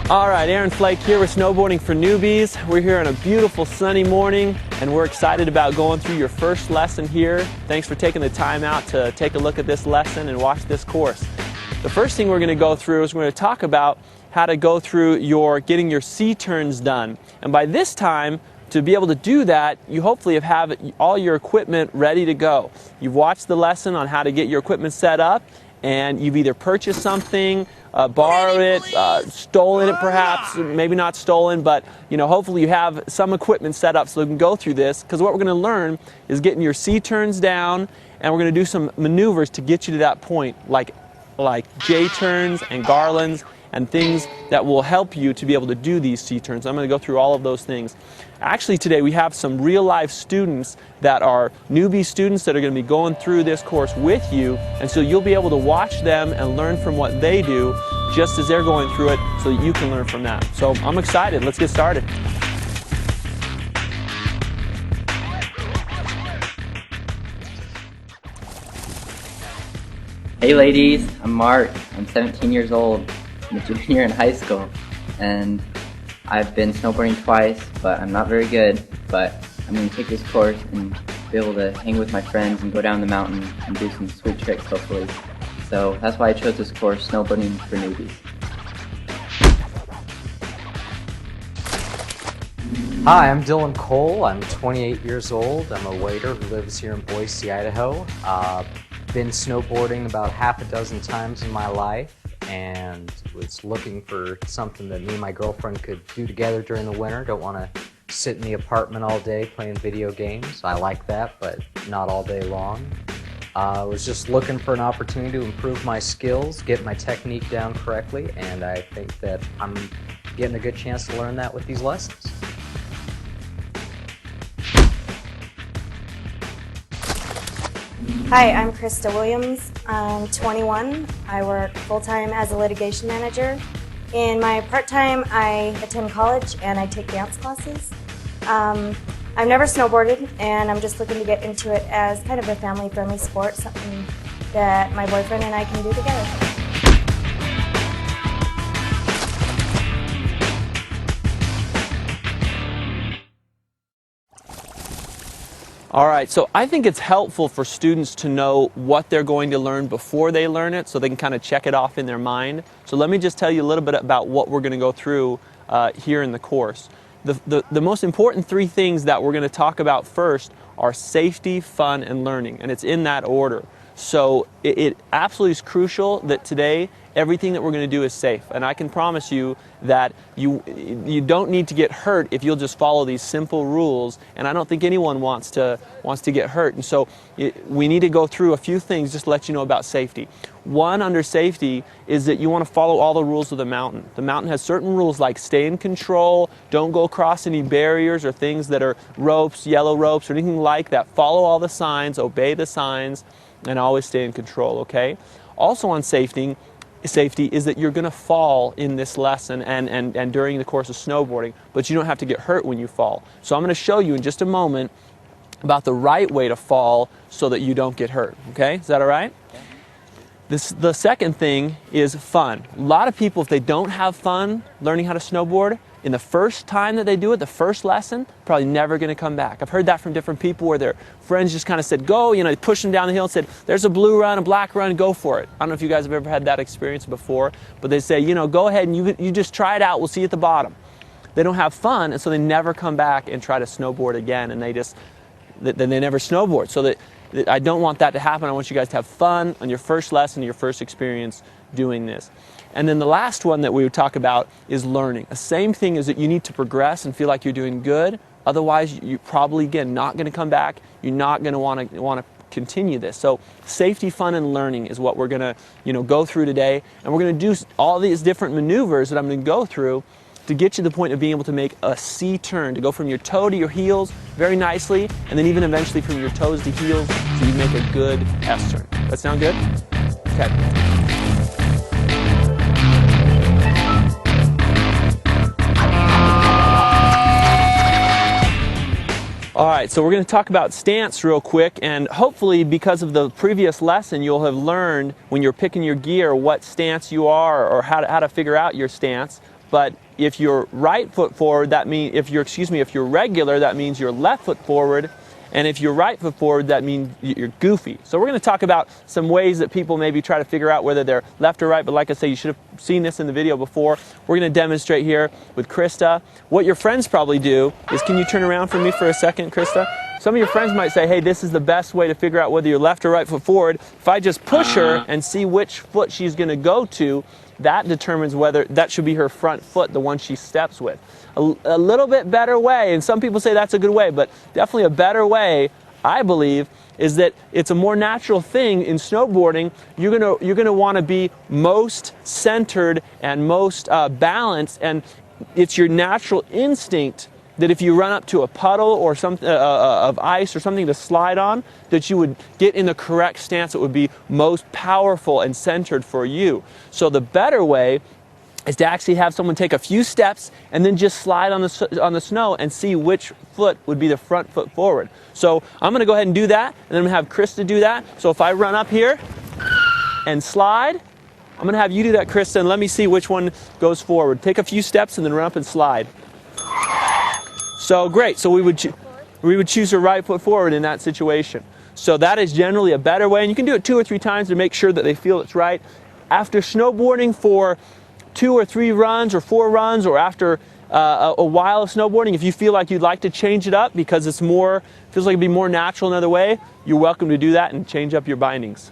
All right, Aaron Flake here with Snowboarding for Newbies. We're here on a beautiful sunny morning and we're excited about going through your first lesson here. Thanks for taking the time out to take a look at this lesson and watch this course. The first thing we're going to go through is we're going to talk about how to go through getting your C-turns done. And by this time, to be able to do that, you hopefully have all your equipment ready to go. You've watched the lesson on how to get your equipment set up, and you've either purchased something, borrowed it, stolen it perhaps, maybe not stolen, but hopefully you have some equipment set up so you can go through this, because what we're going to learn is getting your C-turns down, and we're going to do some maneuvers to get you to that point, like J-turns and garlands and things that will help you to be able to do these C-turns. I'm going to go through all of those things. Actually today we have some real-life students that are newbie students that are going to be going through this course with you, and so you'll be able to watch them and learn from what they do just as they're going through it so that you can learn from that. So I'm excited. Let's get started. Hey ladies, I'm Mark. I'm 17 years old. I'm a junior in high school, and I've been snowboarding twice, but I'm not very good. But I'm going to take this course and be able to hang with my friends and go down the mountain and do some sweet tricks, hopefully. So that's why I chose this course, Snowboarding for Newbies. Hi, I'm Dylan Cole. I'm 28 years old. I'm a waiter who lives here in Boise, Idaho. Been snowboarding about half a dozen times in my life, and was looking for something that me and my girlfriend could do together during the winter. Don't want to sit in the apartment all day playing video games. I like that, but not all day long. I was just looking for an opportunity to improve my skills, get my technique down correctly, and I think that I'm getting a good chance to learn that with these lessons. Hi, I'm Krista Williams. I'm 21. I work full-time as a litigation manager. In my part-time, I attend college and I take dance classes. I've never snowboarded, and I'm just looking to get into it as kind of a family-friendly sport, something that my boyfriend and I can do together. All right, so I think it's helpful for students to know what they're going to learn before they learn it, so they can kind of check it off in their mind. So let me just tell you a little bit about what we're going to go through here in the course. The most important three things that we're going to talk about first are safety, fun, and learning, and it's in that order. So it absolutely is crucial that today everything that we're going to do is safe, and I can promise you that you don't need to get hurt if you'll just follow these simple rules, and I don't think anyone wants to get hurt. And so we need to go through a few things just to let you know about safety. One, under safety, is that you want to follow all the rules of the mountain. The mountain has certain rules like stay in control, don't go across any barriers or things that are ropes, yellow ropes, or anything like that. Follow all the signs, obey the signs, and always stay in control, okay? Also on safety is that you're going to fall in this lesson and during the course of snowboarding, but you don't have to get hurt when you fall. So I'm going to show you in just a moment about the right way to fall so that you don't get hurt, okay? Is that all right? The second thing is fun. A lot of people, if they don't have fun learning how to snowboard, in the first time that they do it, the first lesson, probably never going to come back. I've heard that from different people where their friends just kind of said, go, they pushed them down the hill and said, there's a blue run, a black run, go for it. I don't know if you guys have ever had that experience before, but they say, go ahead and you just try it out, we'll see you at the bottom. They don't have fun, and so they never come back and try to snowboard again, and then they never snowboard. So that I don't want that to happen. I want you guys to have fun on your first lesson, your first experience doing this. And then the last one that we would talk about is learning. The same thing is that you need to progress and feel like you're doing good. Otherwise, you're probably, again, not going to come back. You're not going to want to continue this. So safety, fun, and learning is what we're going to go through today. And we're going to do all these different maneuvers that I'm going to go through to get you to the point of being able to make a C turn, to go from your toe to your heels very nicely, and then even eventually from your toes to heels, so you make a good S turn. That sound good? Okay. All right, so we're going to talk about stance real quick, and hopefully because of the previous lesson you'll have learned when you're picking your gear what stance you are or how to figure out your stance. But if you're right foot forward, that means if you're regular, that means you're left foot forward. And if you're right foot forward, that means you're goofy. So we're going to talk about some ways that people maybe try to figure out whether they're left or right. But like I say, you should have seen this in the video before. We're going to demonstrate here with Krista. What your friends probably do is, can you turn around for me for a second, Krista? Some of your friends might say, hey, this is the best way to figure out whether you're left or right foot forward. If I just push her and see which foot she's going to go to, that determines whether that should be her front foot, the one she steps with. A little bit better way, and some people say that's a good way, but definitely a better way, I believe, is that it's a more natural thing in snowboarding. You're gonna want to be most centered and most balanced, and it's your natural instinct that if you run up to a puddle or something of ice or something to slide on, that you would get in the correct stance that would be most powerful and centered for you. So the better way is to actually have someone take a few steps and then just slide on the snow and see which foot would be the front foot forward. So I'm going to go ahead and do that, and then I'm going to have Krista do that. So if I run up here and slide, I'm going to have you do that, Krista, and let me see which one goes forward. Take a few steps and then run up and slide. So great. So we would choose her right foot forward in that situation. So that is generally a better way, and you can do it 2 or 3 times to make sure that they feel it's right. After snowboarding for 2 or 3 runs or 4 runs, or after a while of snowboarding, if you feel like you'd like to change it up because it's feels like it'd be more natural another way, you're welcome to do that and change up your bindings.